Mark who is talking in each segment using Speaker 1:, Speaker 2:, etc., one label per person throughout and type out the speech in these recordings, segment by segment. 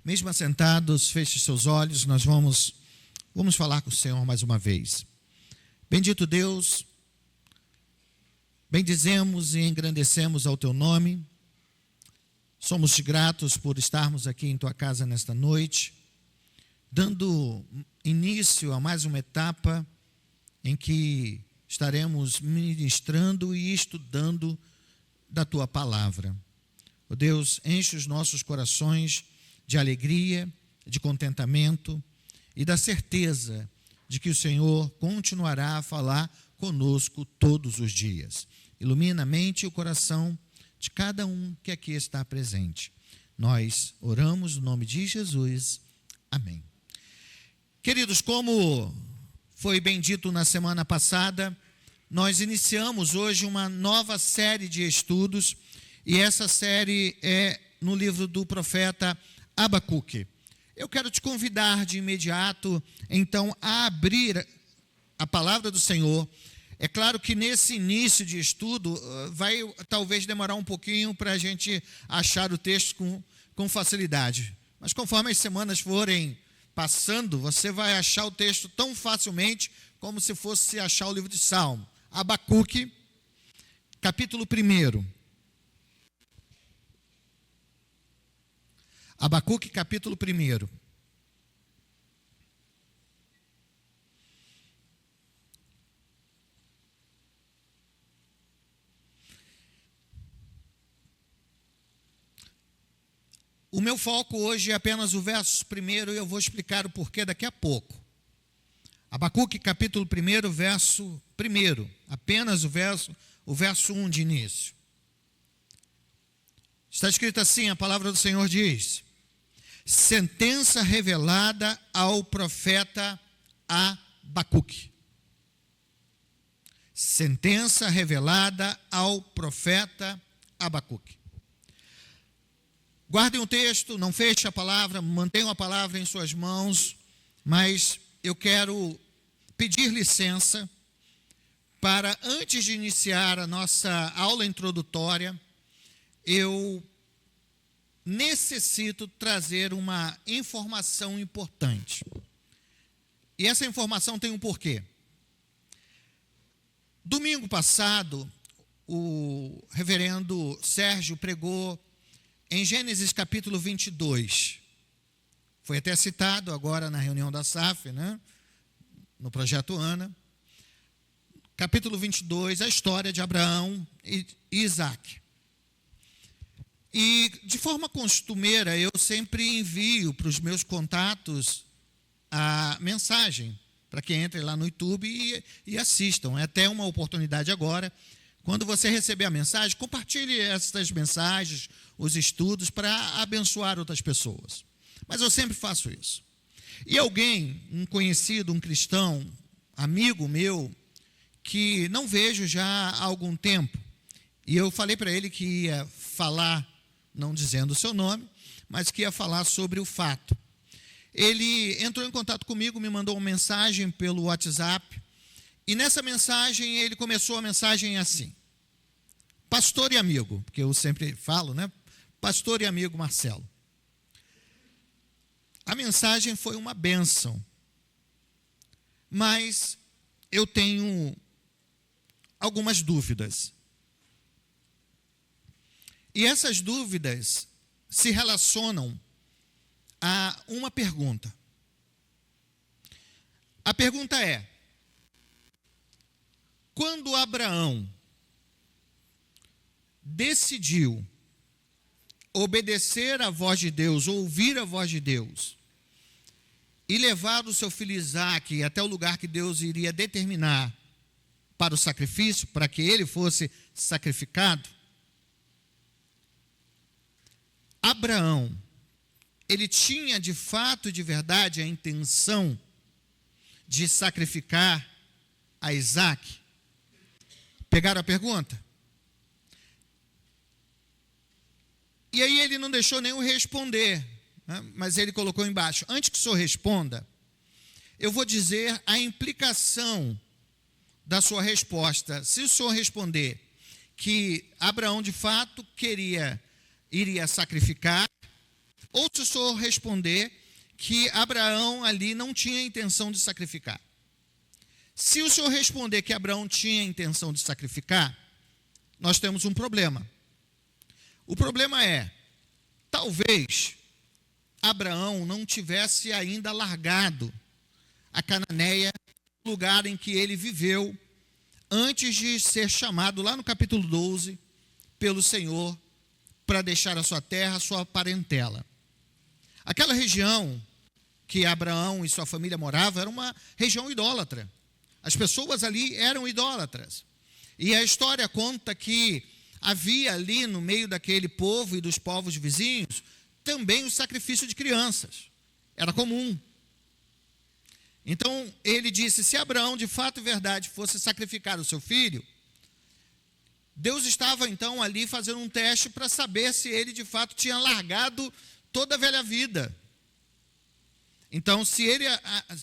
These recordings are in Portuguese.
Speaker 1: Mesmo assentados, feche seus olhos, nós vamos falar com o Senhor mais uma vez. Bendito Deus, bendizemos e engrandecemos ao Teu nome. Somos gratos por estarmos aqui em Tua casa nesta noite, dando início a mais uma etapa em que estaremos ministrando e estudando da Tua palavra. Ó Deus, enche os nossos corações de alegria, de contentamento e da certeza de que o Senhor continuará a falar conosco todos os dias. Ilumina a mente e o coração de cada um que aqui está presente. Nós oramos no nome de Jesus. Amém. Queridos, como foi bem dito na semana passada, nós iniciamos hoje uma nova série de estudos, e essa série é no livro do profeta Abacuque. Eu quero te convidar de imediato, então, a abrir a palavra do Senhor. É claro que nesse início de estudo, vai talvez demorar um pouquinho para a gente achar o texto com facilidade. Mas conforme as semanas forem passando, você vai achar o texto tão facilmente como se fosse achar o livro de Salmo. Abacuque, capítulo 1. Abacuque, capítulo 1. O meu foco hoje é apenas o verso 1 e eu vou explicar o porquê daqui a pouco. Abacuque, capítulo 1, verso 1. Apenas o verso 1 de início. Está escrito assim, a palavra do Senhor diz: sentença revelada ao profeta Abacuque. Sentença revelada ao profeta Abacuque. Guardem o texto, não feche a palavra, mantenham a palavra em suas mãos, mas eu quero pedir licença para, antes de iniciar a nossa aula introdutória, eu necessito trazer uma informação importante. E essa informação tem um porquê. Domingo passado, o reverendo Sérgio pregou em Gênesis capítulo 22. Foi até citado agora na reunião da SAF, né? No projeto Ana. Capítulo 22, a história de Abraão e Isaac. E, de forma costumeira, eu sempre envio para os meus contatos a mensagem, para que entrem lá no YouTube e assistam. É até uma oportunidade agora. Quando você receber a mensagem, compartilhe essas mensagens, os estudos, para abençoar outras pessoas. Mas eu sempre faço isso. E alguém, um conhecido, um cristão, amigo meu, que não vejo já há algum tempo, e eu falei para ele que ia falar, não dizendo o seu nome, mas que ia falar sobre o fato. Ele entrou em contato comigo, me mandou uma mensagem pelo WhatsApp, e nessa mensagem ele começou a mensagem assim: pastor e amigo, porque eu sempre falo, né? Pastor e amigo Marcelo. A mensagem foi uma bênção, mas eu tenho algumas dúvidas. E essas dúvidas se relacionam a uma pergunta. A pergunta é: quando Abraão decidiu obedecer à voz de Deus, ouvir a voz de Deus, e levar o seu filho Isaque até o lugar que Deus iria determinar para o sacrifício, para que ele fosse sacrificado, Abraão, ele tinha de fato, de verdade, a intenção de sacrificar a Isaque? Pegaram a pergunta? E aí ele não deixou nenhum responder, né? Mas ele colocou embaixo: antes que o senhor responda, eu vou dizer a implicação da sua resposta. Se o senhor responder que Abraão de fato iria sacrificar, Ou se o senhor responder que Abraão ali não tinha intenção de sacrificar. Se o senhor responder que Abraão tinha intenção de sacrificar, nós temos um problema. O problema é, talvez Abraão não tivesse ainda largado a Cananeia, lugar em que ele viveu, antes de ser chamado, lá no capítulo 12, pelo Senhor, para deixar a sua terra, a sua parentela. Aquela região que Abraão e sua família moravam era uma região idólatra. As pessoas ali eram idólatras. E a história conta que havia ali no meio daquele povo e dos povos vizinhos também o sacrifício de crianças. Era comum. Então ele disse, se Abraão de fato e verdade fosse sacrificar o seu filho, Deus estava então ali fazendo um teste para saber se ele de fato tinha largado toda a velha vida. Então, se ele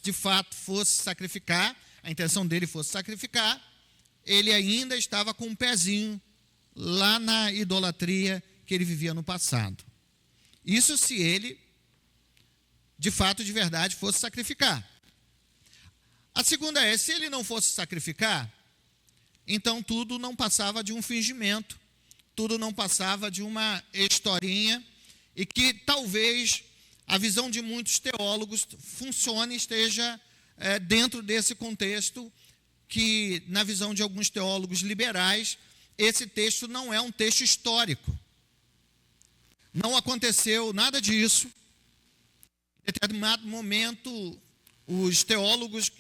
Speaker 1: de fato fosse sacrificar, a intenção dele fosse sacrificar, ele ainda estava com um pezinho lá na idolatria que ele vivia no passado. Isso se ele, de fato, de verdade, fosse sacrificar. A segunda é, se ele não fosse sacrificar, então tudo não passava de um fingimento, tudo não passava de uma historinha, e que talvez a visão de muitos teólogos funcione, esteja dentro desse contexto, que na visão de alguns teólogos liberais, esse texto não é um texto histórico. Não aconteceu nada disso. Em determinado momento, os teólogos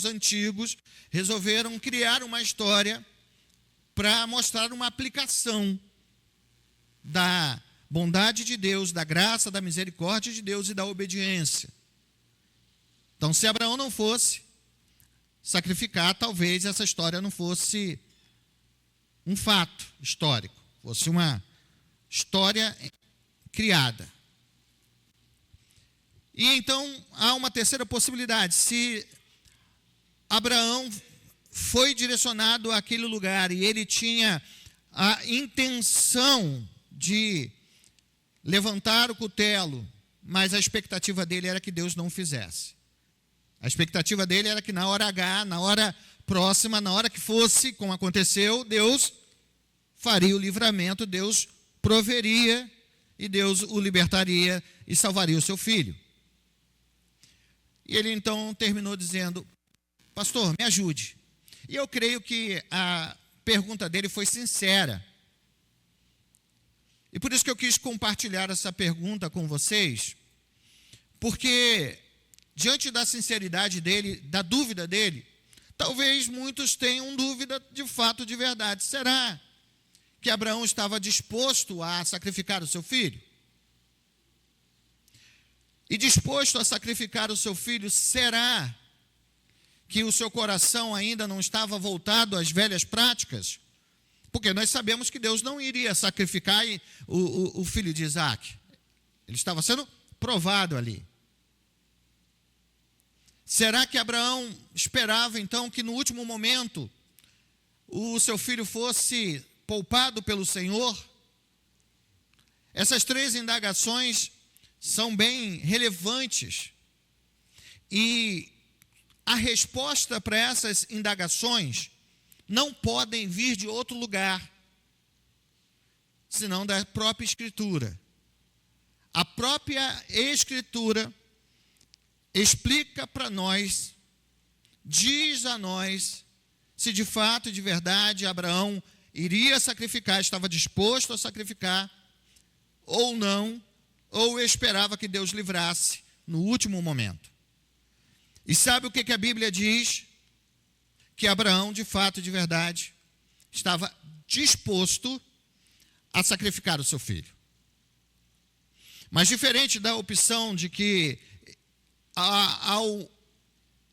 Speaker 1: antigos, resolveram criar uma história para mostrar uma aplicação da bondade de Deus, da graça, da misericórdia de Deus e da obediência. Então, se Abraão não fosse sacrificar, talvez essa história não fosse um fato histórico, fosse uma história criada. E então há uma terceira possibilidade. Se Abraão foi direcionado àquele lugar e ele tinha a intenção de levantar o cutelo, mas a expectativa dele era que Deus não fizesse. A expectativa dele era que na hora H, na hora próxima, na hora que fosse, como aconteceu, Deus faria o livramento, Deus proveria e Deus o libertaria e salvaria o seu filho. E ele então terminou dizendo, pastor, me ajude. E eu creio que a pergunta dele foi sincera. E por isso que eu quis compartilhar essa pergunta com vocês, porque diante da sinceridade dele, da dúvida dele, talvez muitos tenham dúvida de fato, de verdade. Será que Abraão estava disposto a sacrificar o seu filho? E disposto a sacrificar o seu filho, será que o seu coração ainda não estava voltado às velhas práticas? Porque nós sabemos que Deus não iria sacrificar o filho de Isaac. Ele estava sendo provado ali. Será que Abraão esperava então que no último momento o seu filho fosse poupado pelo Senhor? Essas três indagações são bem relevantes. E a resposta para essas indagações não podem vir de outro lugar, senão da própria Escritura. A própria Escritura explica para nós, diz a nós, se de fato e de verdade Abraão iria sacrificar, estava disposto a sacrificar, ou não, ou esperava que Deus livrasse no último momento. E sabe o que a Bíblia diz? Que Abraão, de fato e de verdade, estava disposto a sacrificar o seu filho. Mas diferente da opção de que ao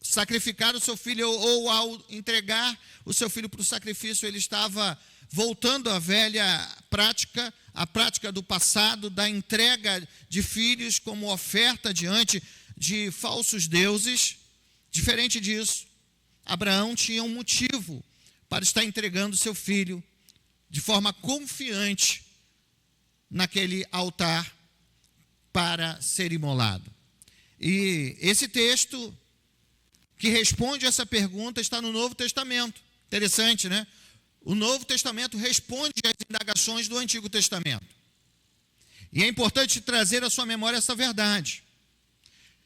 Speaker 1: sacrificar o seu filho ou ao entregar o seu filho para o sacrifício, ele estava voltando à velha prática, a prática do passado, da entrega de filhos como oferta diante de falsos deuses. Diferente disso, Abraão tinha um motivo para estar entregando seu filho de forma confiante naquele altar para ser imolado. E esse texto que responde essa pergunta está no Novo Testamento. Interessante, né? O Novo Testamento responde às indagações do Antigo Testamento. E é importante trazer à sua memória essa verdade,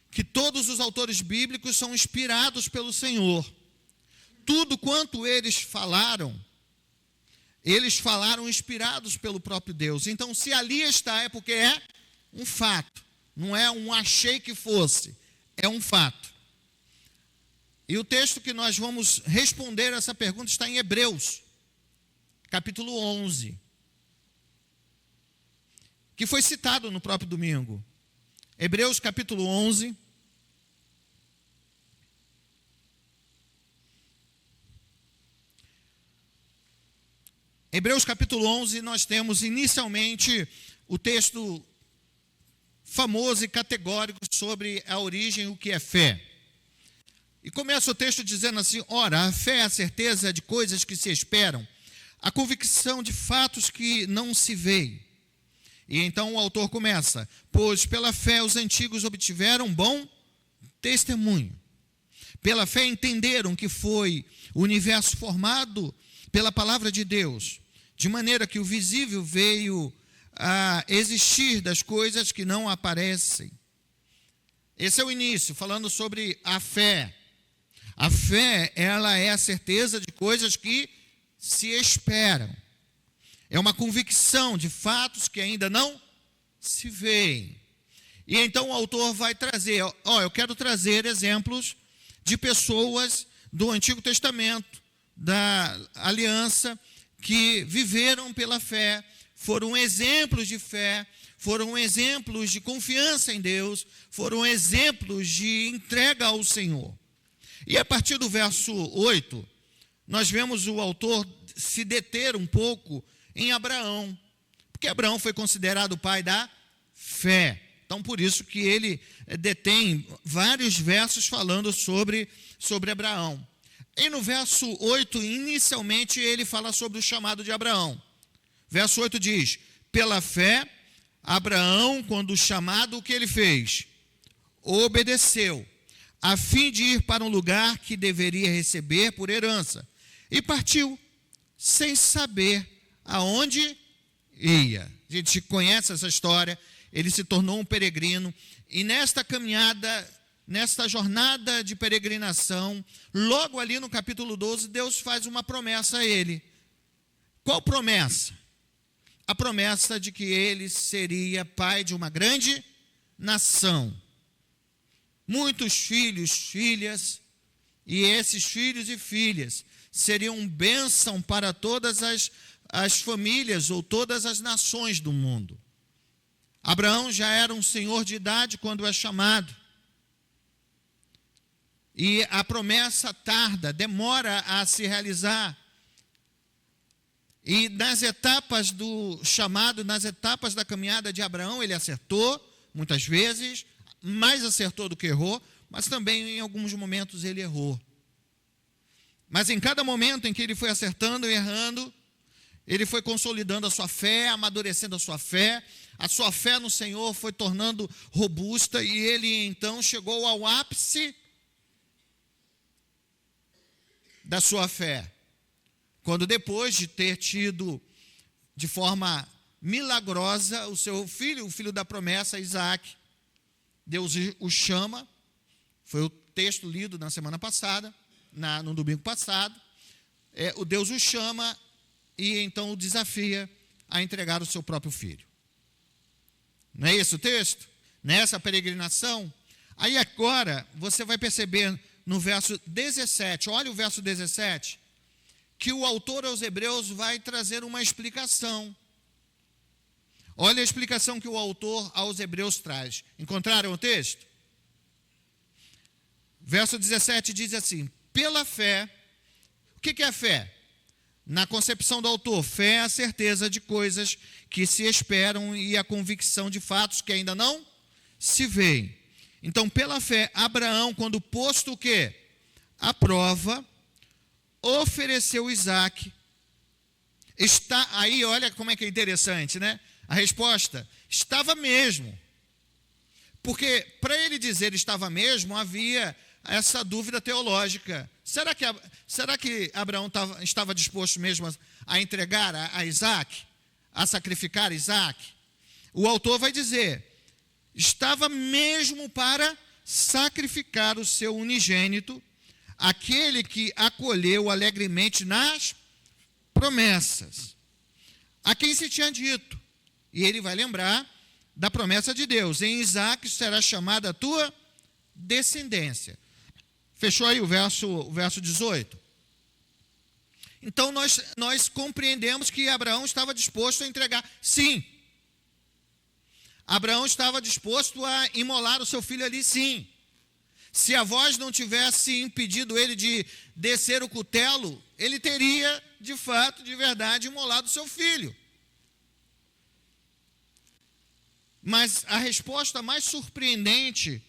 Speaker 1: que todos os autores bíblicos são inspirados pelo Senhor. Tudo quanto eles falaram inspirados pelo próprio Deus. Então, se ali está, é porque é um fato. Não é um achei que fosse, é um fato. E o texto que nós vamos responder essa pergunta está em Hebreus, capítulo 11, que foi citado no próprio domingo. Hebreus, capítulo 11. Hebreus, capítulo 11, nós temos inicialmente o texto famoso e categórico sobre a origem, o que é fé. E começa o texto dizendo assim: ora, a fé é a certeza de coisas que se esperam, a convicção de fatos que não se veem. E então o autor começa: pois pela fé os antigos obtiveram bom testemunho. Pela fé entenderam que foi o universo formado pela palavra de Deus, de maneira que o visível veio a existir das coisas que não aparecem. Esse é o início, falando sobre a fé. A fé, ela é a certeza de coisas que se esperam. É uma convicção de fatos que ainda não se veem. E então o autor vai trazer, eu quero trazer exemplos de pessoas do Antigo Testamento, da aliança, que viveram pela fé, foram exemplos de fé, foram exemplos de confiança em Deus, foram exemplos de entrega ao Senhor. E a partir do verso 8, nós vemos o autor se deter um pouco em Abraão, porque Abraão foi considerado o pai da fé. Então, por isso que ele detém vários versos falando sobre Abraão. E no verso 8, inicialmente, ele fala sobre o chamado de Abraão. Verso 8 diz: pela fé, Abraão, quando chamado, o que ele fez? Obedeceu, a fim de ir para um lugar que deveria receber por herança. E partiu, sem saber aonde ia. A gente conhece essa história. Ele se tornou um peregrino. E nesta caminhada, nesta jornada de peregrinação, logo ali no capítulo 12, Deus faz uma promessa a ele. Qual promessa? A promessa de que ele seria pai de uma grande nação. Muitos filhos, filhas, e esses filhos e filhas seriam bênção para todas as famílias ou todas as nações do mundo. Abraão já era um senhor de idade quando é chamado. E a promessa tarda, demora a se realizar. E nas etapas do chamado, nas etapas da caminhada de Abraão, ele acertou, muitas vezes, mais acertou do que errou, mas também em alguns momentos ele errou. Mas em cada momento em que ele foi acertando e errando, ele foi consolidando a sua fé, amadurecendo a sua fé no Senhor foi tornando robusta, e ele então chegou ao ápice da sua fé. Quando depois de ter tido de forma milagrosa o seu filho, o filho da promessa, Isaac, Deus o chama, foi o texto lido na semana passada, no domingo passado, o Deus o chama e então o desafia a entregar o seu próprio filho. Não é esse o texto? Nessa peregrinação? Aí agora você vai perceber no verso 17, olha o verso 17, que o autor aos Hebreus vai trazer uma explicação. Olha a explicação que o autor aos Hebreus traz. Encontraram o texto? Verso 17 diz assim: pela fé. O que é fé? Na concepção do autor, fé é a certeza de coisas que se esperam e a convicção de fatos que ainda não se veem. Então, pela fé, Abraão, quando posto o quê? A prova, ofereceu Isaac. Está aí, olha como é que é interessante, né? A resposta: estava mesmo. Porque para ele dizer estava mesmo, havia essa dúvida teológica. Será que Abraão estava disposto mesmo a entregar a Isaac, a sacrificar Isaac? O autor vai dizer, estava mesmo para sacrificar o seu unigênito, aquele que acolheu alegremente nas promessas, a quem se tinha dito. E ele vai lembrar da promessa de Deus, em Isaac será chamada a tua descendência. Fechou aí o verso 18? Então nós compreendemos que Abraão estava disposto a entregar. Sim. Abraão estava disposto a imolar o seu filho ali, sim. Se a voz não tivesse impedido ele de descer o cutelo, ele teria, de fato, de verdade, imolado o seu filho. Mas a resposta mais surpreendente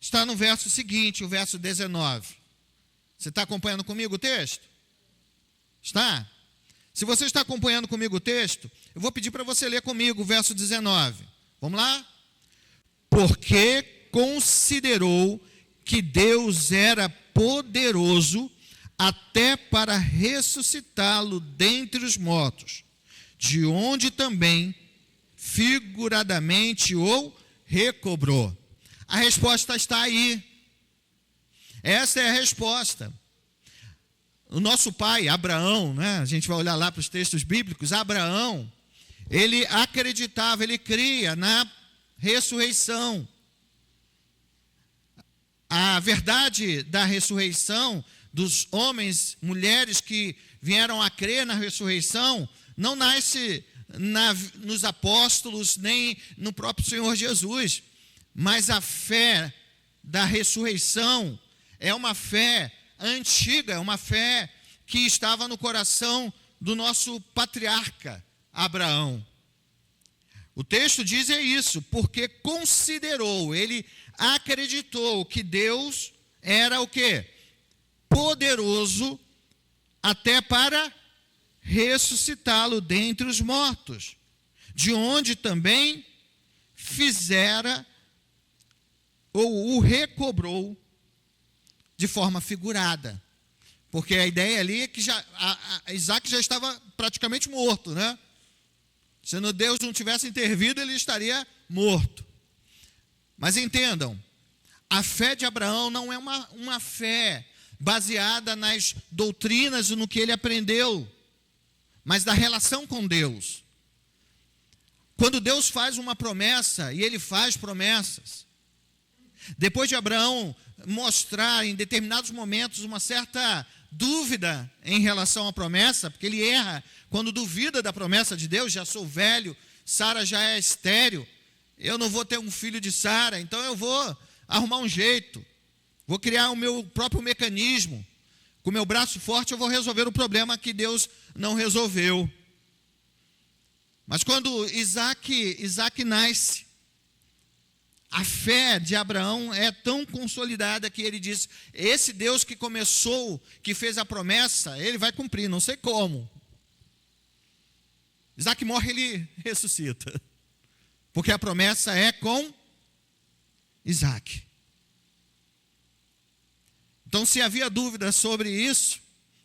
Speaker 1: está no verso seguinte, o verso 19. Você está acompanhando comigo o texto? Está? Se você está acompanhando comigo o texto, eu vou pedir para você ler comigo o verso 19. Vamos lá? Porque considerou que Deus era poderoso até para ressuscitá-lo dentre os mortos, de onde também figuradamente o recobrou. A resposta está aí. Essa é a resposta. O nosso pai, Abraão, né? A gente vai olhar lá para os textos bíblicos, Abraão, ele acreditava, ele cria na ressurreição. A verdade da ressurreição dos homens, mulheres que vieram a crer na ressurreição, não nasce nos apóstolos, nem no próprio Senhor Jesus. Mas a fé da ressurreição é uma fé antiga, é uma fé que estava no coração do nosso patriarca Abraão. O texto diz isso, porque considerou, ele acreditou que Deus era o quê? Poderoso até para ressuscitá-lo dentre os mortos, de onde também fizera ou o recobrou de forma figurada. Porque a ideia ali é que Isaac já estava praticamente morto, né? Se Deus não tivesse intervido, ele estaria morto. Mas entendam, a fé de Abraão não é uma fé baseada nas doutrinas e no que ele aprendeu, mas da relação com Deus. Quando Deus faz uma promessa, e ele faz promessas, depois de Abraão mostrar em determinados momentos uma certa dúvida em relação à promessa, porque ele erra quando duvida da promessa de Deus, já sou velho, Sara já é estéril, eu não vou ter um filho de Sara, então eu vou arrumar um jeito, vou criar o meu próprio mecanismo, com o meu braço forte eu vou resolver o problema que Deus não resolveu. Mas quando Isaac nasce, a fé de Abraão é tão consolidada que ele diz, esse Deus que começou, que fez a promessa, ele vai cumprir, não sei como. Isaac morre, ele ressuscita, porque a promessa é com Isaac. Então, se havia dúvida sobre isso,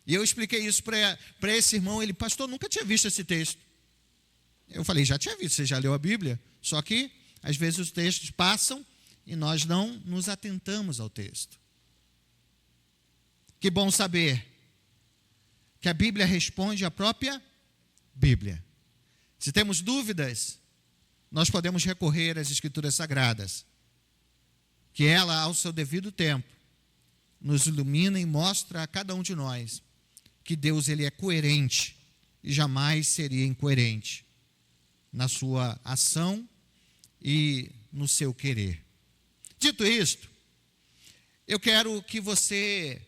Speaker 1: e eu expliquei isso para esse irmão, ele, pastor, nunca tinha visto esse texto. Eu falei, já tinha visto, você já leu a Bíblia? Só que, às vezes, os textos passam e nós não nos atentamos ao texto. Que bom saber que a Bíblia responde à própria Bíblia. Se temos dúvidas, nós podemos recorrer às Escrituras Sagradas, que ela, ao seu devido tempo, nos ilumina e mostra a cada um de nós que Deus ele é coerente e jamais seria incoerente na sua ação e no seu querer. Dito isto, eu quero que você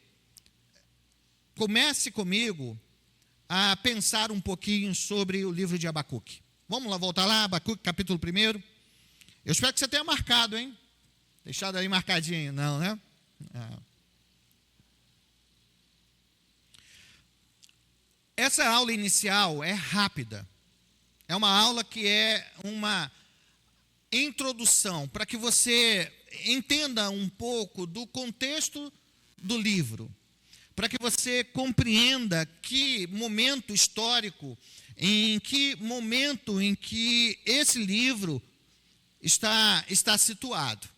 Speaker 1: comece comigo a pensar um pouquinho sobre o livro de Abacuque. Vamos lá, voltar lá, Abacuque, capítulo 1. Eu espero que você tenha marcado, hein? Deixado aí marcadinho, não, né? Essa aula inicial é rápida. É uma aula que é uma introdução, para que você entenda um pouco do contexto do livro, para que você compreenda que momento histórico, em que momento em que esse livro está situado.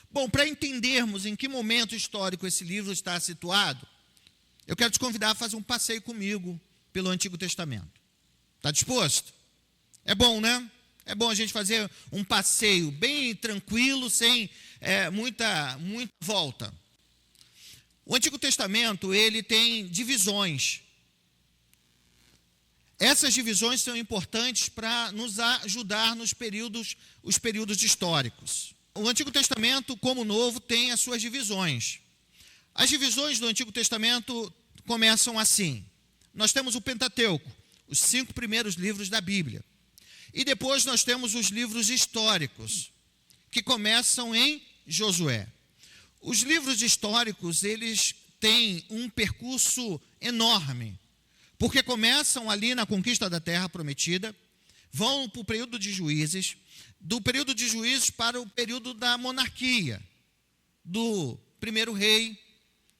Speaker 1: Bom, para entendermos em que momento histórico esse livro está situado, eu quero te convidar a fazer um passeio comigo pelo Antigo Testamento. Está disposto? É bom, né? É bom a gente fazer um passeio bem tranquilo, sem muita volta. O Antigo Testamento, ele tem divisões. Essas divisões são importantes para nos ajudar nos os períodos históricos. O Antigo Testamento, como o Novo, tem as suas divisões. As divisões do Antigo Testamento começam assim. Nós temos o Pentateuco, os 5 primeiros livros da Bíblia. E depois nós temos os livros históricos, que começam em Josué. Os livros históricos, eles têm um percurso enorme, porque começam ali na conquista da Terra Prometida, vão para o período de Juízes, do período de Juízes para o período da monarquia, do primeiro rei,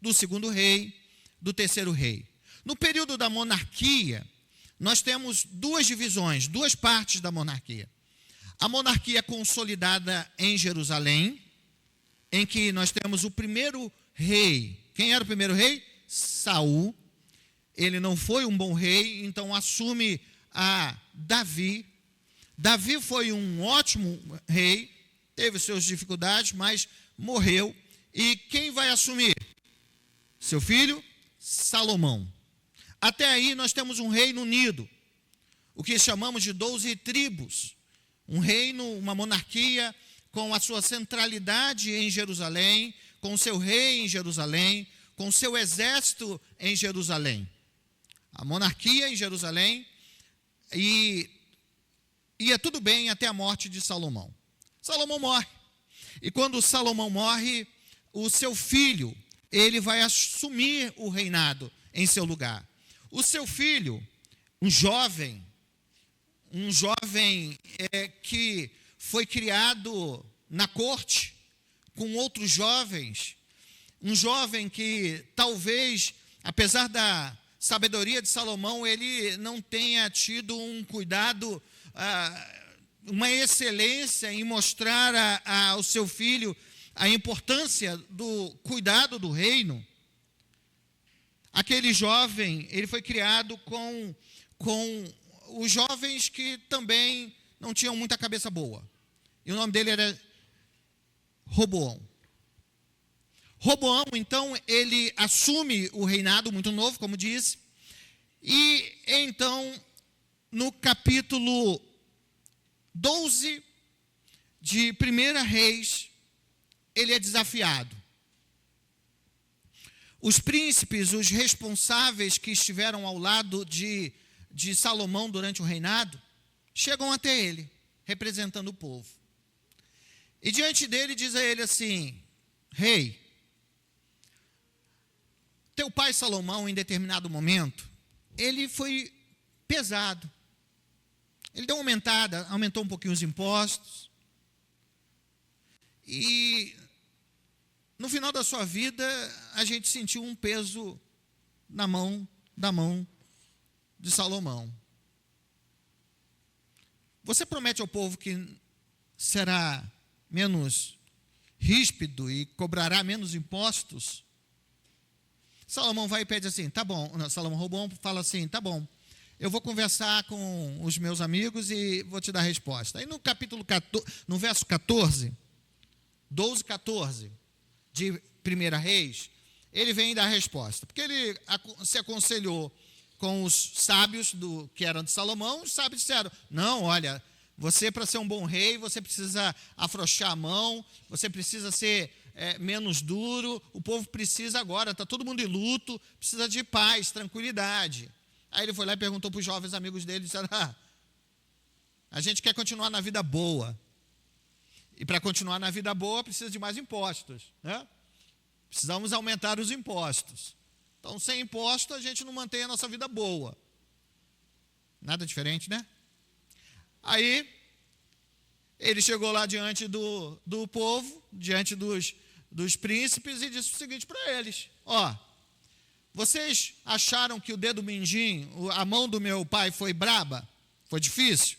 Speaker 1: do segundo rei, do terceiro rei. No período da monarquia, nós temos 2 divisões, 2 partes da monarquia. A monarquia consolidada em Jerusalém, em que nós temos o primeiro rei. Quem era o primeiro rei? Saul. Ele não foi um bom rei, então assume a Davi. Davi foi um ótimo rei, teve suas dificuldades, mas morreu. E quem vai assumir? Seu filho, Salomão. Até aí nós temos um reino unido, o que chamamos de 12 tribos. Um reino, uma monarquia com a sua centralidade em Jerusalém, com seu rei em Jerusalém, com seu exército em Jerusalém. A monarquia em Jerusalém, e ia tudo bem até a morte de Salomão. Salomão morre. E quando Salomão morre, o seu filho, ele vai assumir o reinado em seu lugar. O seu filho, um jovem que foi criado na corte com outros jovens, um jovem que talvez, apesar da sabedoria de Salomão, ele não tenha tido um cuidado, uma excelência em mostrar ao seu filho a importância do cuidado do reino. Aquele jovem, ele foi criado com os jovens que também não tinham muita cabeça boa. E o nome dele era Roboão. Roboão, então, ele assume o reinado muito novo, como disse. E, então, no capítulo 12 de 1 Reis, ele é desafiado. Os príncipes, os responsáveis que estiveram ao lado de Salomão durante o reinado, chegam até ele, representando o povo. E diante dele diz a ele assim: rei, teu pai Salomão, em determinado momento, ele foi pesado. Ele deu uma aumentada, aumentou um pouquinho os impostos. E no final da sua vida, a gente sentiu um peso da mão de Salomão. Você promete ao povo que será menos ríspido e cobrará menos impostos? Salomão vai e pede assim, tá bom. Salomão Roboão fala assim, tá bom, eu vou conversar com os meus amigos e vou te dar a resposta. Aí no capítulo 14, no verso 14, 12, 14 de 1 Reis, ele vem dar a resposta, porque ele se aconselhou com os sábios que eram de Salomão. Os sábios disseram, não, olha, você, para ser um bom rei, você precisa afrouxar a mão, você precisa ser menos duro, o povo precisa agora, está todo mundo em luto, precisa de paz, tranquilidade. Aí ele foi lá e perguntou para os jovens amigos dele, disseram, a gente quer continuar na vida boa, e para continuar na vida boa precisa de mais impostos, né? Precisamos aumentar os impostos. Então, sem imposto, a gente não mantém a nossa vida boa. Nada diferente, né? Aí, Ele chegou lá diante do povo, diante dos príncipes, e disse o seguinte para eles: ó, vocês acharam que o dedo mindinho, a mão do meu pai foi braba? Foi difícil?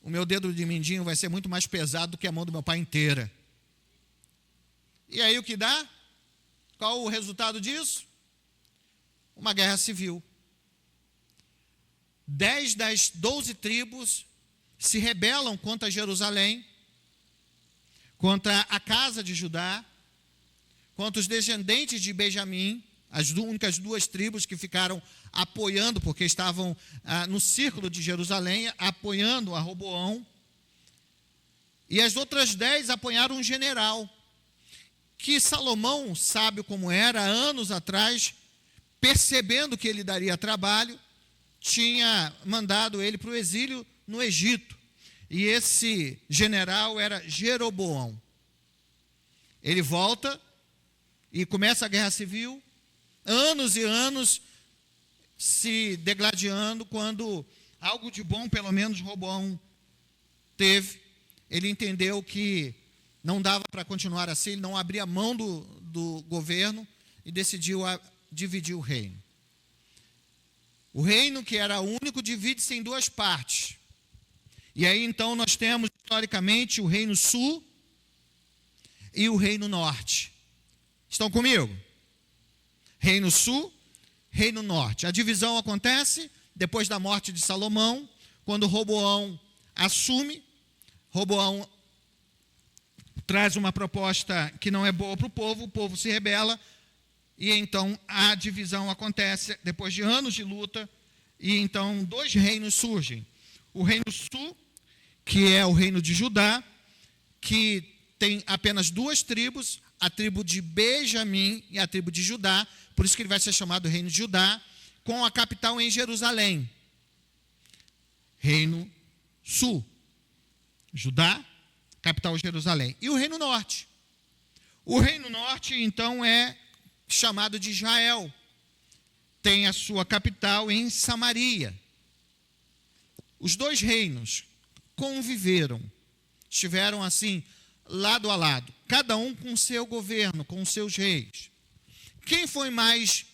Speaker 1: O meu dedo de mindinho vai ser muito mais pesado do que a mão do meu pai inteira. E aí o que dá? Qual o resultado disso? Uma guerra civil. 10 das 12 tribos se rebelam contra Jerusalém, contra a casa de Judá, contra os descendentes de Benjamim, as únicas 2 tribos que ficaram apoiando, porque estavam no círculo de Jerusalém, apoiando a Roboão. E as outras 10 apoiaram um general, que Salomão, sábio como era, anos atrás, percebendo que ele daria trabalho, tinha mandado ele para o exílio no Egito. E esse general era Jeroboão. Ele volta e começa a guerra civil, anos e anos se degladiando, quando algo de bom, pelo menos, Roboão teve. Ele entendeu que não dava para continuar assim, ele não abria mão do governo e decidiu dividir o reino. O reino, que era único, divide-se em 2 partes. E aí, então, nós temos, historicamente, o reino sul e o reino norte. Estão comigo? Reino sul, reino norte. A divisão acontece depois da morte de Salomão, quando Roboão assume. Roboão traz uma proposta que não é boa para o povo se rebela, e então a divisão acontece depois de anos de luta, e então 2 reinos surgem. O reino sul, que é o reino de Judá, que tem apenas 2 tribos, a tribo de Benjamim e a tribo de Judá, por isso que ele vai ser chamado reino de Judá, com a capital em Jerusalém. Reino sul, Judá, capital Jerusalém. E o reino norte. O reino norte, então, é chamado de Israel. Tem a sua capital em Samaria. Os 2 reinos conviveram, estiveram assim, lado a lado, cada um com seu governo, com seus reis. Quem foi mais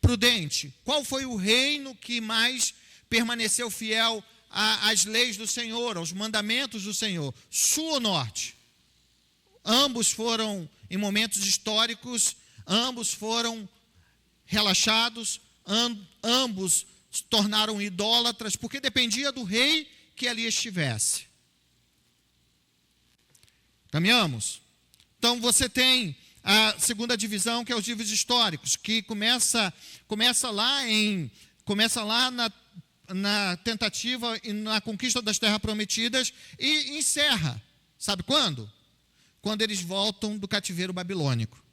Speaker 1: prudente? Qual foi o reino que mais permaneceu fiel às leis do Senhor, aos mandamentos do Senhor? Sul ou norte? Ambos foram, em momentos históricos, ambos foram relaxados, ambos se tornaram idólatras, porque dependia do rei que ali estivesse. Caminhamos? Então você tem a segunda divisão, que é os livros históricos, que começa lá na tentativa e na conquista das terras prometidas e encerra. Sabe quando? Quando eles voltam do cativeiro babilônico.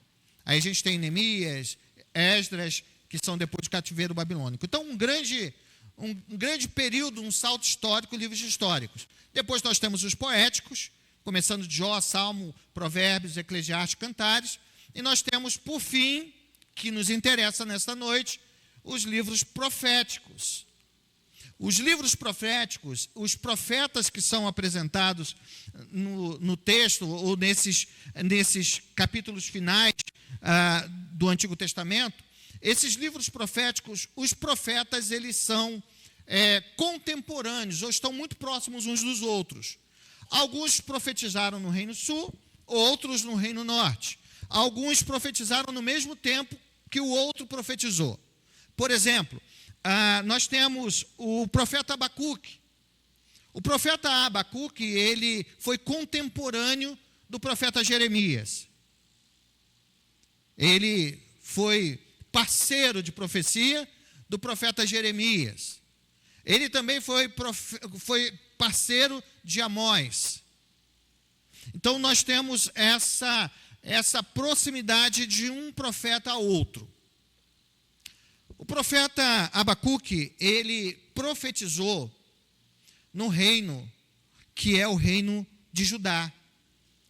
Speaker 1: Aí a gente tem Neemias, Esdras, que são depois do cativeiro babilônico. Então, um grande período, um salto histórico, livros históricos. Depois nós temos os poéticos, começando de Jó, Salmo, Provérbios, Eclesiastes, Cantares. E nós temos, por fim, que nos interessa nesta noite, os livros proféticos. Os livros proféticos, os profetas que são apresentados no texto, ou nesses capítulos finais do Antigo Testamento, esses livros proféticos, os profetas, eles são contemporâneos, ou estão muito próximos uns dos outros. Alguns profetizaram no Reino Sul, outros no Reino Norte. Alguns profetizaram no mesmo tempo que o outro profetizou. Por exemplo, nós temos o profeta Abacuque. O profeta Abacuque, ele foi contemporâneo do profeta Jeremias. Ele foi parceiro de profecia do profeta Jeremias. Ele também foi parceiro de Amós. Então nós temos essa proximidade de um profeta a outro. O profeta Abacuque, ele profetizou no reino que é o reino de Judá,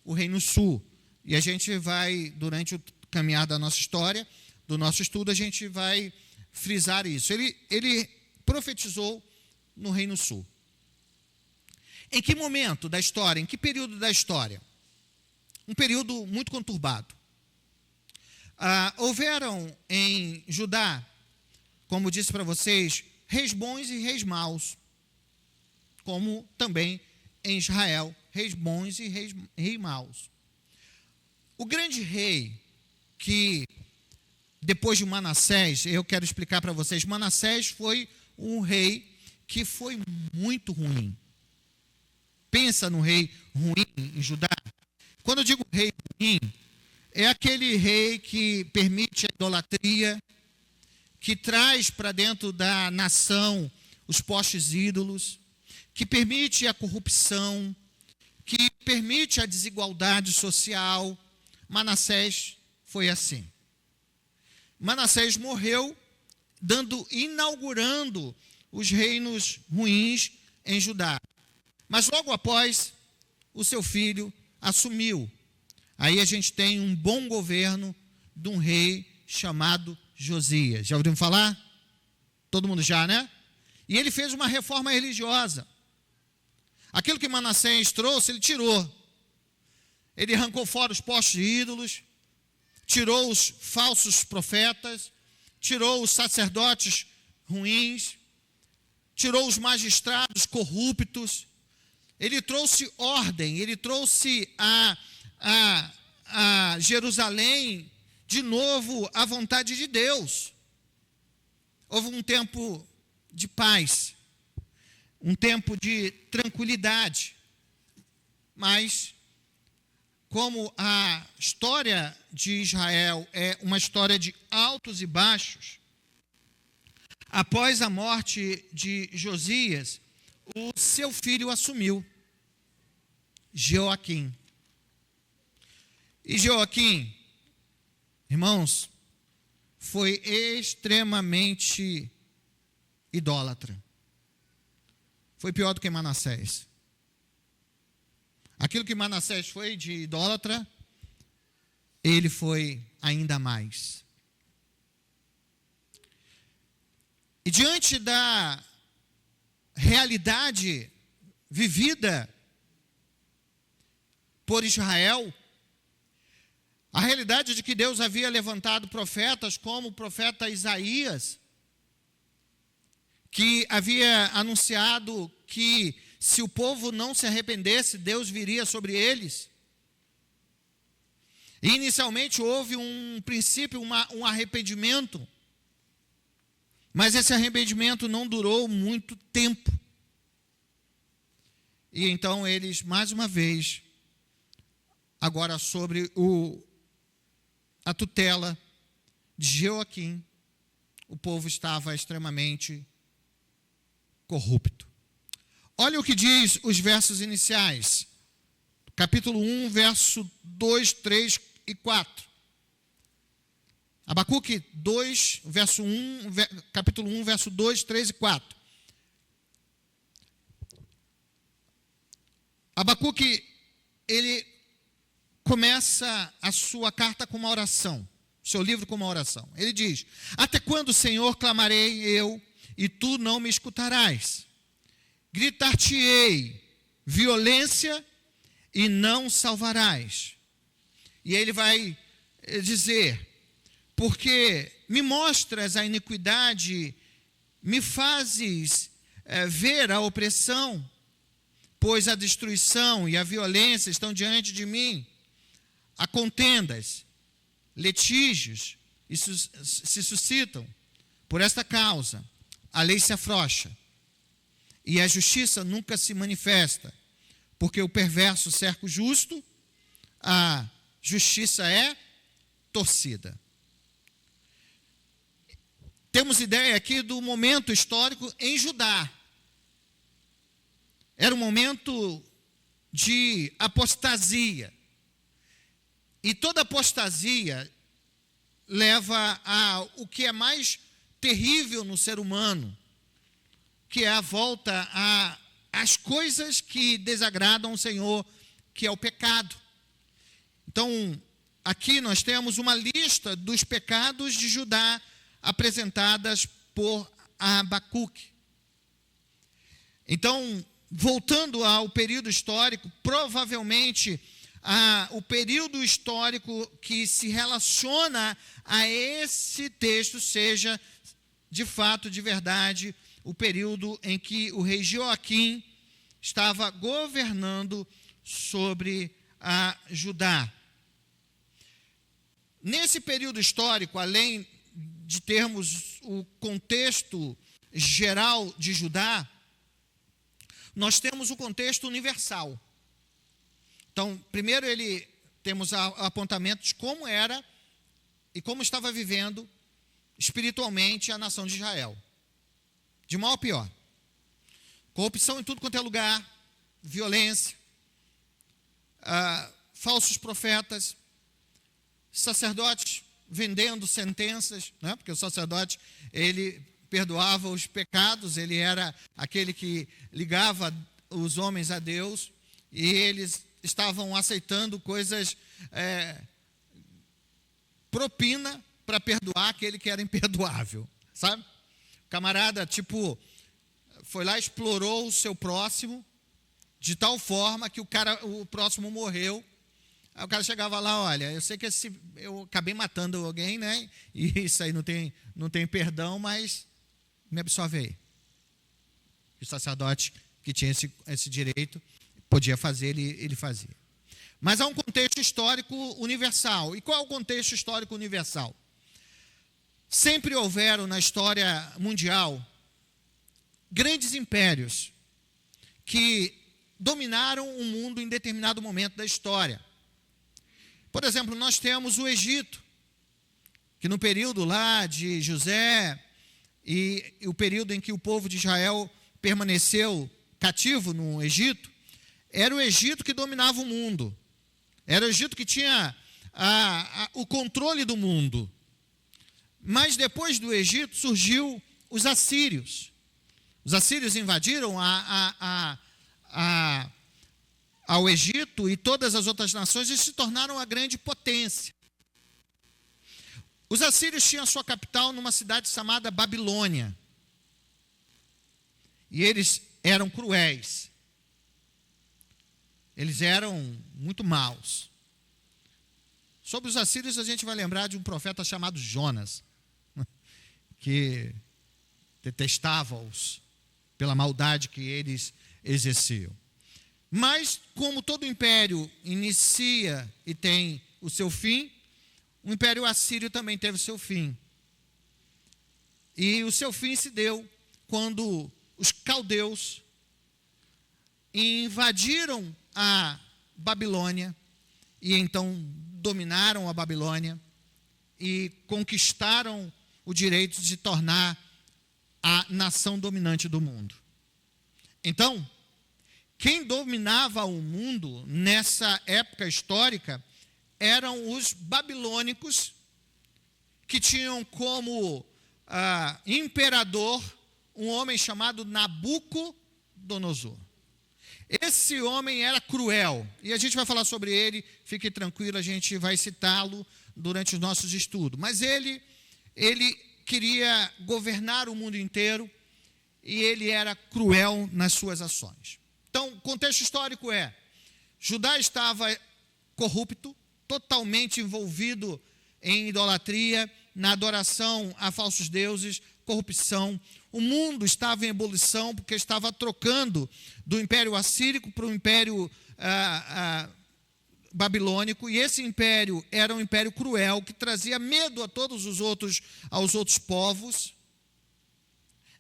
Speaker 1: o reino sul. E a gente vai, durante o caminhar da nossa história, do nosso estudo, a gente vai frisar isso. Ele profetizou no reino sul. Em que momento da história, em que período da história? Um período muito conturbado. Houveram em Judá, como disse para vocês, reis bons e reis maus, como também em Israel, reis bons e reis maus. O grande rei que, depois de Manassés, eu quero explicar para vocês, Manassés foi um rei que foi muito ruim. Pensa no rei ruim em Judá. Quando eu digo rei ruim, é aquele rei que permite a idolatria, que traz para dentro da nação os postes ídolos, que permite a corrupção, que permite a desigualdade social. Manassés foi assim. Manassés morreu, inaugurando os reinos ruins em Judá. Mas logo após, o seu filho assumiu. Aí a gente tem um bom governo de um rei chamado Josias. Já ouviram falar? Todo mundo já, né? E ele fez uma reforma religiosa. Aquilo que Manassés trouxe, ele tirou. Ele arrancou fora os postos de ídolos, tirou os falsos profetas, tirou os sacerdotes ruins, tirou os magistrados corruptos. Ele trouxe ordem, ele trouxe a Jerusalém de novo à vontade de Deus. Houve um tempo de paz, um tempo de tranquilidade, mas como a história de Israel é uma história de altos e baixos, após a morte de Josias, o seu filho assumiu, Joaquim. E Joaquim, irmãos, foi extremamente idólatra. Foi pior do que Manassés. Aquilo que Manassés foi de idólatra, ele foi ainda mais. E diante da realidade vivida por Israel, a realidade de que Deus havia levantado profetas como o profeta Isaías, que havia anunciado que se o povo não se arrependesse, Deus viria sobre eles. E inicialmente houve um princípio, um arrependimento, mas esse arrependimento não durou muito tempo. E então eles, mais uma vez, agora sobre a tutela de Joaquim, o povo estava extremamente corrupto. Olha o que diz os versos iniciais. Capítulo 1, verso 2, 3 e 4. Abacuque 2, verso 1, capítulo 1, verso 2, 3 e 4. Abacuque, ele começa a sua carta com uma oração, seu livro com uma oração. Ele diz: até quando, Senhor, clamarei eu, e tu não me escutarás? Gritar-te-ei violência e não salvarás. E ele vai dizer: porque me mostras a iniquidade, me fazes ver a opressão, pois a destruição e a violência estão diante de mim. Há contendas, litígios se suscitam. Por esta causa, a lei se afrouxa e a justiça nunca se manifesta, porque o perverso cerca o justo, a justiça é torcida. Temos ideia aqui do momento histórico em Judá. Era um momento de apostasia. E toda apostasia leva a o que é mais terrível no ser humano, que é a volta às coisas que desagradam o Senhor, que é o pecado. Então, aqui nós temos uma lista dos pecados de Judá apresentadas por Abacuque. Então, voltando ao período histórico, provavelmente o período histórico que se relaciona a esse texto seja, de fato, de verdade, o período em que o rei Joaquim estava governando sobre a Judá. Nesse período histórico, além de termos o contexto geral de Judá, nós temos o contexto universal. Então, primeiro temos apontamento de como era e como estava vivendo espiritualmente a nação de Israel. De mal a pior. Corrupção em tudo quanto é lugar, violência, falsos profetas, sacerdotes vendendo sentenças, né? Porque o sacerdote, ele perdoava os pecados, ele era aquele que ligava os homens a Deus, e eles estavam aceitando coisas, propina para perdoar aquele que era imperdoável, sabe? O camarada, foi lá, explorou o seu próximo, de tal forma que o próximo morreu. Aí o cara chegava lá, olha, eu sei que eu acabei matando alguém, né? E isso aí não tem perdão, mas me absolve aí. O sacerdote que tinha esse direito podia fazer, ele fazia. Mas há um contexto histórico universal. E qual é o contexto histórico universal? Sempre houveram na história mundial grandes impérios que dominaram o mundo em determinado momento da história. Por exemplo, nós temos o Egito, que no período lá de José e o período em que o povo de Israel permaneceu cativo no Egito, era o Egito que dominava o mundo. Era o Egito que tinha o controle do mundo. Mas depois do Egito surgiu os assírios. Os assírios invadiram ao Egito e todas as outras nações e se tornaram a grande potência. Os assírios tinham sua capital numa cidade chamada Babilônia. E eles eram cruéis. Eles eram muito maus. Sobre os assírios, a gente vai lembrar de um profeta chamado Jonas, que detestava-os pela maldade que eles exerciam. Mas, como todo império inicia e tem o seu fim, o Império Assírio também teve o seu fim. E o seu fim se deu quando os caldeus invadiram a Babilônia e então dominaram a Babilônia e conquistaram o direito de se tornar a nação dominante do mundo. Então, quem dominava o mundo nessa época histórica eram os babilônicos, que tinham como imperador um homem chamado Nabucodonosor. Esse homem era cruel, e a gente vai falar sobre ele, fique tranquilo, a gente vai citá-lo durante os nossos estudos. Mas ele queria governar o mundo inteiro, e ele era cruel nas suas ações. Então, o contexto histórico Judá estava corrupto, totalmente envolvido em idolatria, na adoração a falsos deuses, corrupção. O mundo estava em ebulição, porque estava trocando do Império Assírico para o Império Babilônico, e esse império era um império cruel, que trazia medo a todos aos outros povos.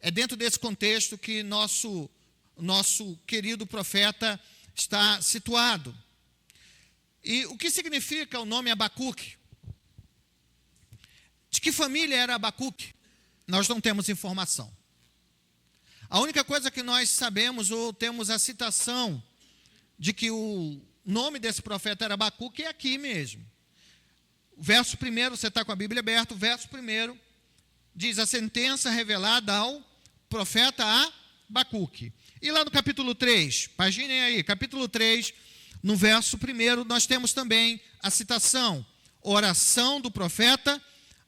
Speaker 1: É dentro desse contexto que nosso querido profeta está situado. E o que significa o nome Abacuque? De que família era Abacuque? Nós não temos informação. A única coisa que nós sabemos, ou temos a citação de que o nome desse profeta era Abacuque, é aqui mesmo. O verso 1, você está com a Bíblia aberta, o verso 1 diz: a sentença revelada ao profeta Abacuque. E lá no capítulo 3, paginem aí, capítulo 3, no verso 1, nós temos também a citação, oração do profeta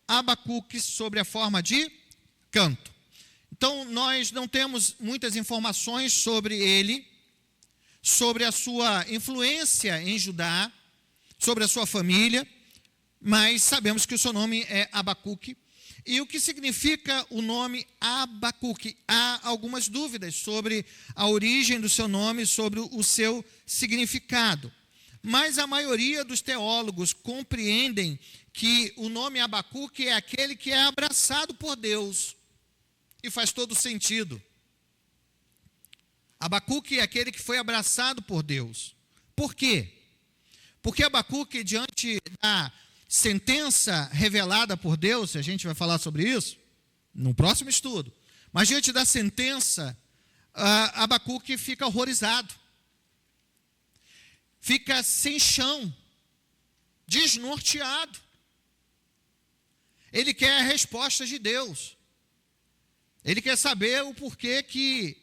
Speaker 1: Abacuque sobre a forma de canto. Então, nós não temos muitas informações sobre ele, sobre a sua influência em Judá, sobre a sua família, mas sabemos que o seu nome é Abacuque. E o que significa o nome Abacuque? Há algumas dúvidas sobre a origem do seu nome, sobre o seu significado. Mas a maioria dos teólogos compreendem que o nome Abacuque é aquele que é abraçado por Deus. E faz todo sentido. Abacuque é aquele que foi abraçado por Deus. Por quê? Porque Abacuque, diante da sentença revelada por Deus, a gente vai falar sobre isso no próximo estudo, mas diante da sentença, Abacuque fica horrorizado, fica sem chão, desnorteado. Ele quer a resposta de Deus, ele quer saber o porquê que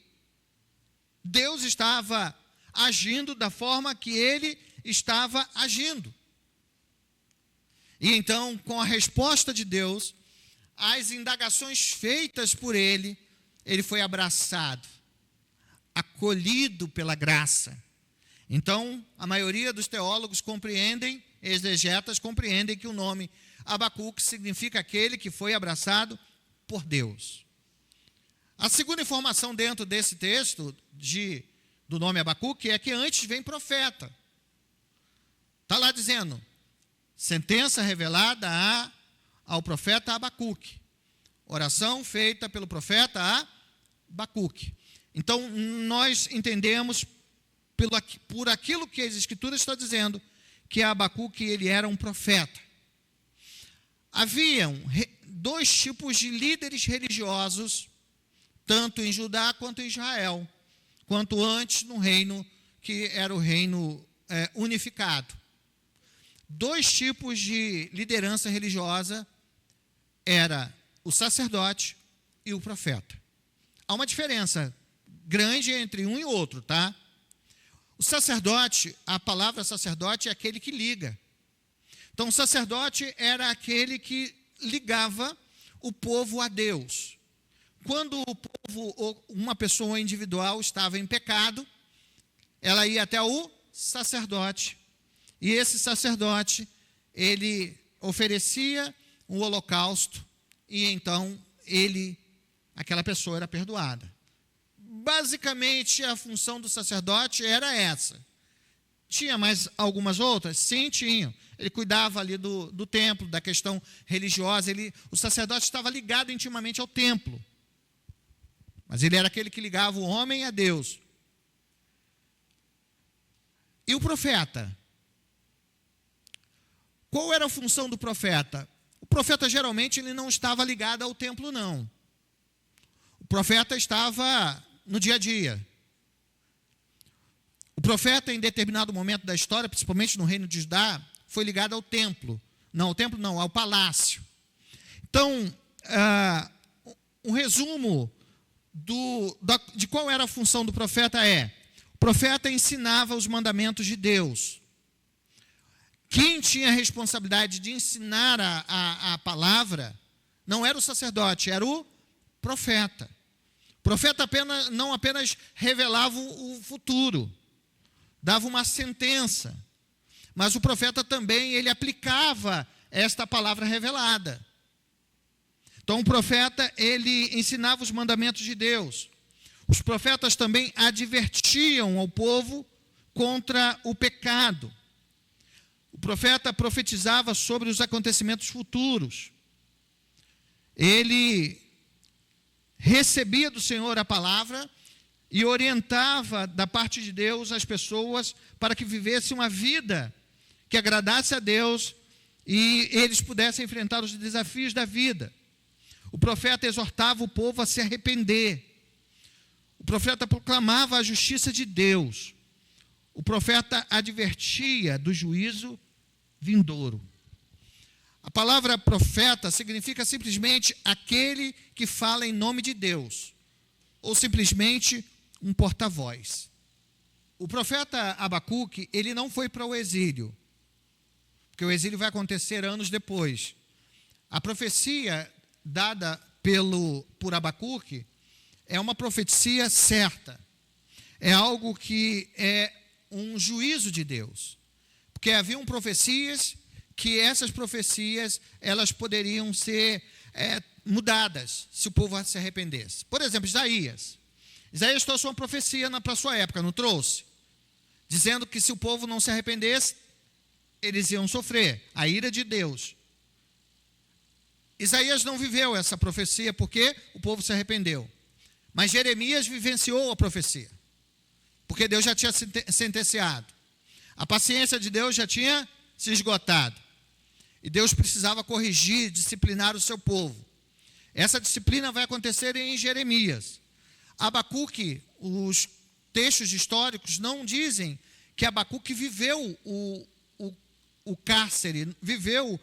Speaker 1: Deus estava agindo da forma que ele estava agindo. E então, com a resposta de Deus, as indagações feitas por ele, ele foi abraçado, acolhido pela graça. Então, a maioria dos teólogos compreendem, exegetas compreendem que o nome Abacuque significa aquele que foi abraçado por Deus. A segunda informação dentro desse texto do nome Abacuque é que antes vem profeta. Está lá dizendo, sentença revelada ao profeta Abacuque. Oração feita pelo profeta Abacuque. Então, nós entendemos, por aquilo que as Escrituras estão dizendo, que Abacuque ele era um profeta. Haviam dois tipos de líderes religiosos, tanto em Judá quanto em Israel, quanto antes no reino, que era o reino unificado. Dois tipos de liderança religiosa era o sacerdote e o profeta. Há uma diferença grande entre um e outro, tá? O sacerdote, a palavra sacerdote é aquele que liga. Então, o sacerdote era aquele que ligava o povo a Deus. Quando o povo, ou uma pessoa individual estava em pecado, ela ia até o sacerdote. E esse sacerdote, ele oferecia um holocausto e então aquela pessoa era perdoada. Basicamente, a função do sacerdote era essa. Tinha mais algumas outras? Sim, tinha. Ele cuidava ali do templo, da questão religiosa. O sacerdote estava ligado intimamente ao templo. Mas ele era aquele que ligava o homem a Deus. E o profeta? Qual era a função do profeta? O profeta geralmente ele não estava ligado ao templo, não. O profeta estava no dia a dia. O profeta, em determinado momento da história, principalmente no reino de Judá, foi ligado ao templo. Não, ao templo não, ao palácio. Então, um resumo de qual era a função do profeta é: o profeta ensinava os mandamentos de Deus. Quem tinha a responsabilidade de ensinar a palavra não era o sacerdote, era o profeta. O profeta não apenas revelava o futuro, dava uma sentença, mas o profeta também ele aplicava esta palavra revelada. Então o profeta ele ensinava os mandamentos de Deus. Os profetas também advertiam ao povo contra o pecado. O profeta profetizava sobre os acontecimentos futuros. Ele recebia do Senhor a palavra e orientava da parte de Deus as pessoas para que vivessem uma vida que agradasse a Deus e eles pudessem enfrentar os desafios da vida. O profeta exortava o povo a se arrepender. O profeta proclamava a justiça de Deus. O profeta advertia do juízo vindouro. A palavra profeta significa simplesmente aquele que fala em nome de Deus, ou simplesmente um porta-voz. O profeta Abacuque, ele não foi para o exílio, porque o exílio vai acontecer anos depois. A profecia dada por Abacuque é uma profecia certa. é algo que é um juízo de Deus. Porque haviam profecias que essas profecias elas poderiam ser mudadas se o povo se arrependesse. Por exemplo, Isaías. Isaías trouxe uma profecia para a sua época, não trouxe? Dizendo que se o povo não se arrependesse, eles iam sofrer a ira de Deus. Isaías não viveu essa profecia porque o povo se arrependeu. Mas Jeremias vivenciou a profecia, porque Deus já tinha sentenciado. A paciência de Deus já tinha se esgotado. E Deus precisava corrigir, disciplinar o seu povo. Essa disciplina vai acontecer em Jeremias. Abacuque, os textos históricos não dizem que Abacuque viveu o cárcere, viveu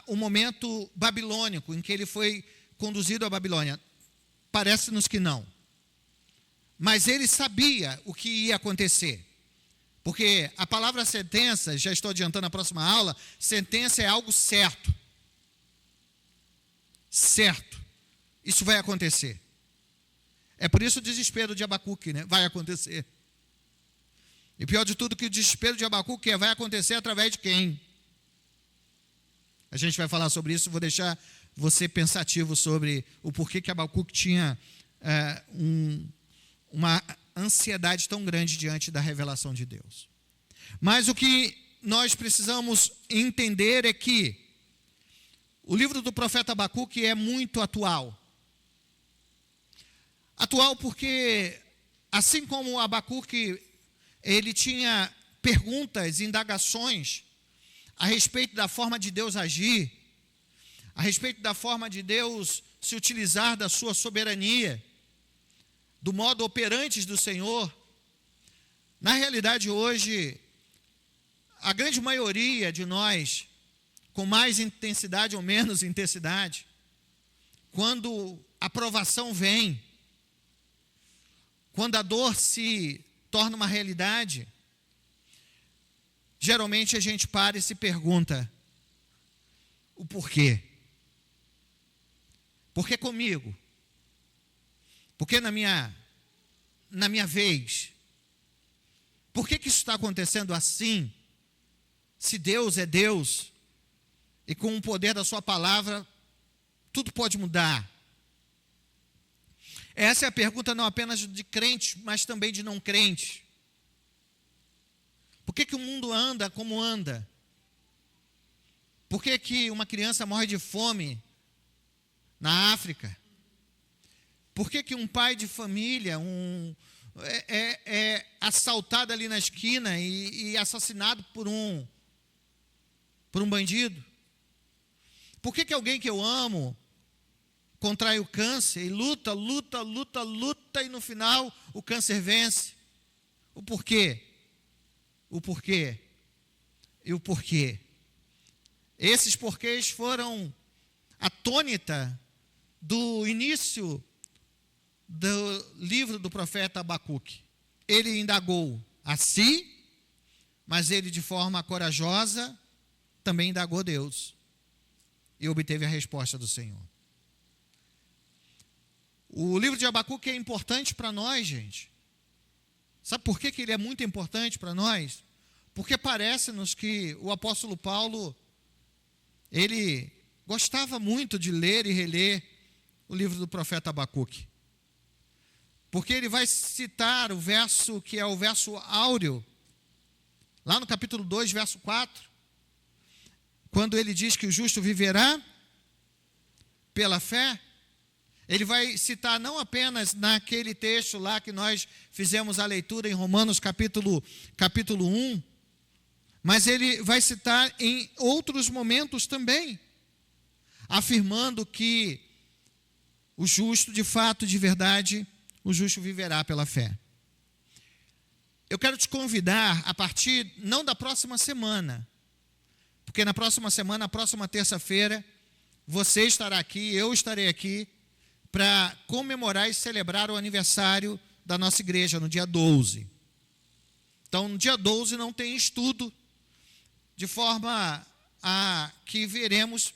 Speaker 1: o momento babilônico em que ele foi conduzido à Babilônia. Parece-nos que não. Mas ele sabia o que ia acontecer. Porque a palavra sentença, já estou adiantando a próxima aula, sentença é algo certo. Certo. Isso vai acontecer. É por isso o desespero de Abacuque, né? Vai acontecer. E pior de tudo que o desespero de Abacuque vai acontecer através de quem? A gente vai falar sobre isso, vou deixar você pensativo sobre o porquê que Abacuque tinha uma ansiedade tão grande diante da revelação de Deus. Mas o que nós precisamos entender é que o livro do profeta Abacuque é muito atual. Atual porque, assim como Abacuque, ele tinha perguntas, indagações a respeito da forma de Deus agir, a respeito da forma de Deus se utilizar da sua soberania, do modo operante do Senhor. Na realidade, hoje, a grande maioria de nós, com mais intensidade ou menos intensidade, quando a provação vem, quando a dor se torna uma realidade, geralmente a gente para e se pergunta o porquê. Por que comigo? Por que na minha vez? Por que isso está acontecendo assim? Se Deus é Deus, e com o poder da sua palavra, tudo pode mudar. Essa é a pergunta não apenas de crentes, mas também de não crentes. Por que o mundo anda como anda? Por que uma criança morre de fome na África? Por que um pai de família é assaltado ali na esquina e assassinado por um bandido? Por que alguém que eu amo contrai o câncer e luta e no final o câncer vence? O porquê? O porquê? E o porquê? Esses porquês foram a tônica do início do livro do profeta Abacuque. Ele indagou a si, mas ele de forma corajosa também indagou Deus e obteve a resposta do Senhor. O livro de Abacuque é importante para nós, gente. Sabe por que ele é muito importante para nós? Porque parece-nos que o apóstolo Paulo, ele gostava muito de ler e reler o livro do profeta Abacuque. Porque ele vai citar o verso que é o verso áureo, lá no capítulo 2, verso 4, quando ele diz que o justo viverá pela fé. Ele vai citar não apenas naquele texto lá que nós fizemos a leitura em Romanos capítulo 1, mas ele vai citar em outros momentos também, afirmando que o justo, de fato, de verdade, o justo viverá pela fé. Eu quero te convidar a partir, não da próxima semana, porque na próxima semana, na próxima terça-feira, você estará aqui, eu estarei aqui, para comemorar e celebrar o aniversário da nossa igreja, no dia 12. Então, no dia 12 não tem estudo, de forma a que veremos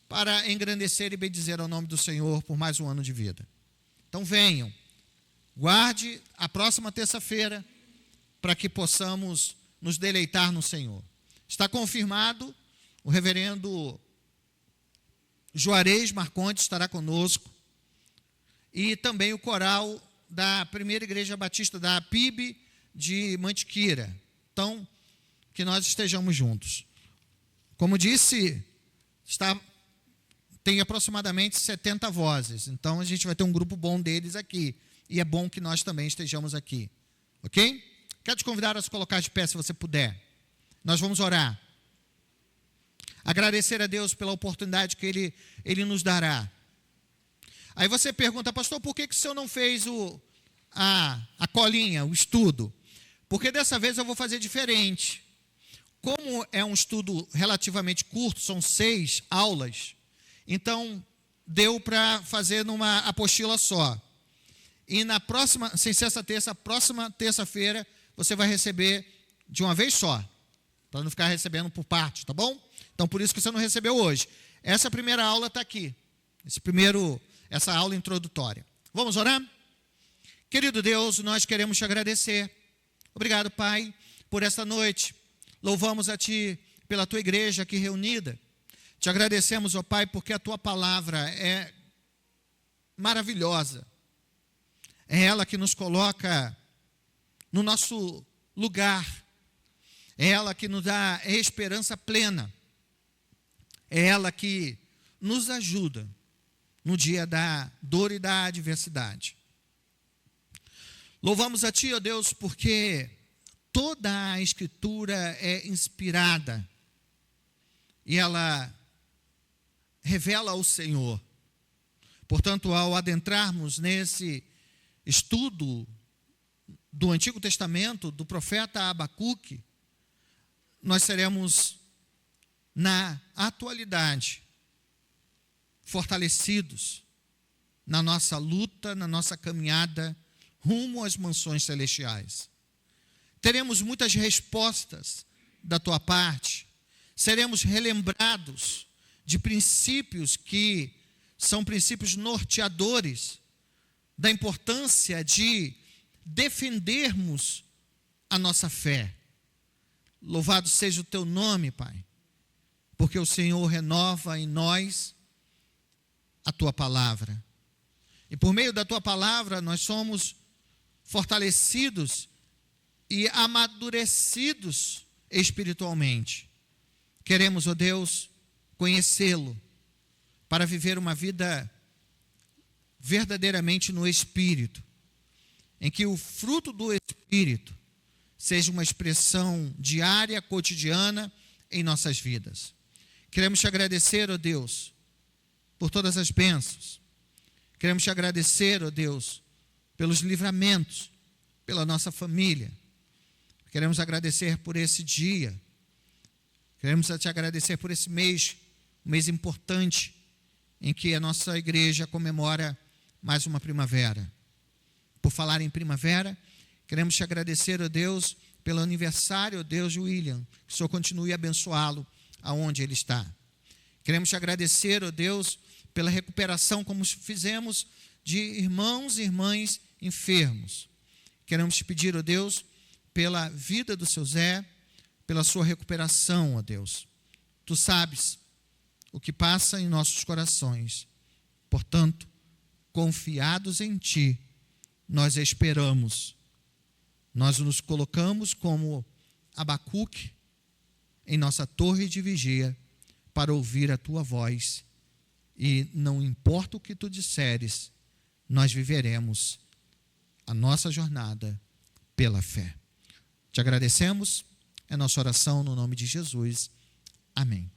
Speaker 1: para engrandecer e bendizer ao nome do Senhor por mais um ano de vida. Então venham, Guarde a próxima terça-feira para que possamos nos deleitar no Senhor. Está confirmado, o reverendo Juarez Marcondes estará conosco e também o coral da Primeira Igreja Batista da PIB de Mantiqueira. Então, que nós estejamos juntos. Como disse, tem aproximadamente 70 vozes, então a gente vai ter um grupo bom deles aqui, e é bom que nós também estejamos aqui, ok? Quero te convidar a se colocar de pé se você puder. Nós vamos orar. Agradecer a Deus pela oportunidade que Ele nos dará. Aí você pergunta, pastor, por que o senhor não fez a colinha, o estudo? Porque dessa vez eu vou fazer diferente. Como é um estudo relativamente curto, são 6 aulas, então deu para fazer numa apostila só. E na próxima, sem ser essa terça, a próxima terça-feira, você vai receber de uma vez só, para não ficar recebendo por parte, tá bom? Então, por isso que você não recebeu hoje. Essa primeira aula está aqui, essa aula introdutória. Vamos orar? Querido Deus, nós queremos te agradecer. Obrigado, Pai, por esta noite. Louvamos a Ti pela Tua igreja aqui reunida. Te agradecemos, ó Pai, porque a Tua palavra é maravilhosa. É ela que nos coloca no nosso lugar. É ela que nos dá esperança plena. É ela que nos ajuda no dia da dor e da adversidade. Louvamos a Ti, ó Deus, porque toda a Escritura é inspirada e ela revela o Senhor. Portanto, ao adentrarmos nesse estudo do Antigo Testamento, do profeta Abacuque, nós seremos, na atualidade, fortalecidos na nossa luta, na nossa caminhada rumo às mansões celestiais. Teremos muitas respostas da Tua parte, seremos relembrados de princípios que são princípios norteadores da importância de defendermos a nossa fé. Louvado seja o Teu nome, Pai, porque o Senhor renova em nós a Tua palavra. E por meio da Tua palavra nós somos fortalecidos e amadurecidos espiritualmente. Queremos, ó Deus, conhecê-lo para viver uma vida verdadeiramente no Espírito, em que o fruto do Espírito seja uma expressão diária, cotidiana em nossas vidas. Queremos te agradecer, ó Deus, por todas as bênçãos. Queremos te agradecer, ó Deus, pelos livramentos, pela nossa família. Queremos agradecer por esse dia. Queremos te agradecer por esse mês, um mês importante, em que a nossa igreja comemora mais uma primavera. Por falar em primavera, queremos te agradecer, ó Deus, pelo aniversário, ó Deus, de William. Que o Senhor continue a abençoá-lo aonde ele está. Queremos te agradecer, ó Deus, pela recuperação, como fizemos, de irmãos e irmãs enfermos. Queremos te pedir, ó Deus, pela vida do seu Zé, pela sua recuperação, ó Deus. Tu sabes o que passa em nossos corações. Portanto, confiados em Ti, nós esperamos. Nós nos colocamos como Abacuque em nossa torre de vigia para ouvir a Tua voz. E não importa o que Tu disseres, nós viveremos a nossa jornada pela fé. Te agradecemos, é nossa oração no nome de Jesus. Amém.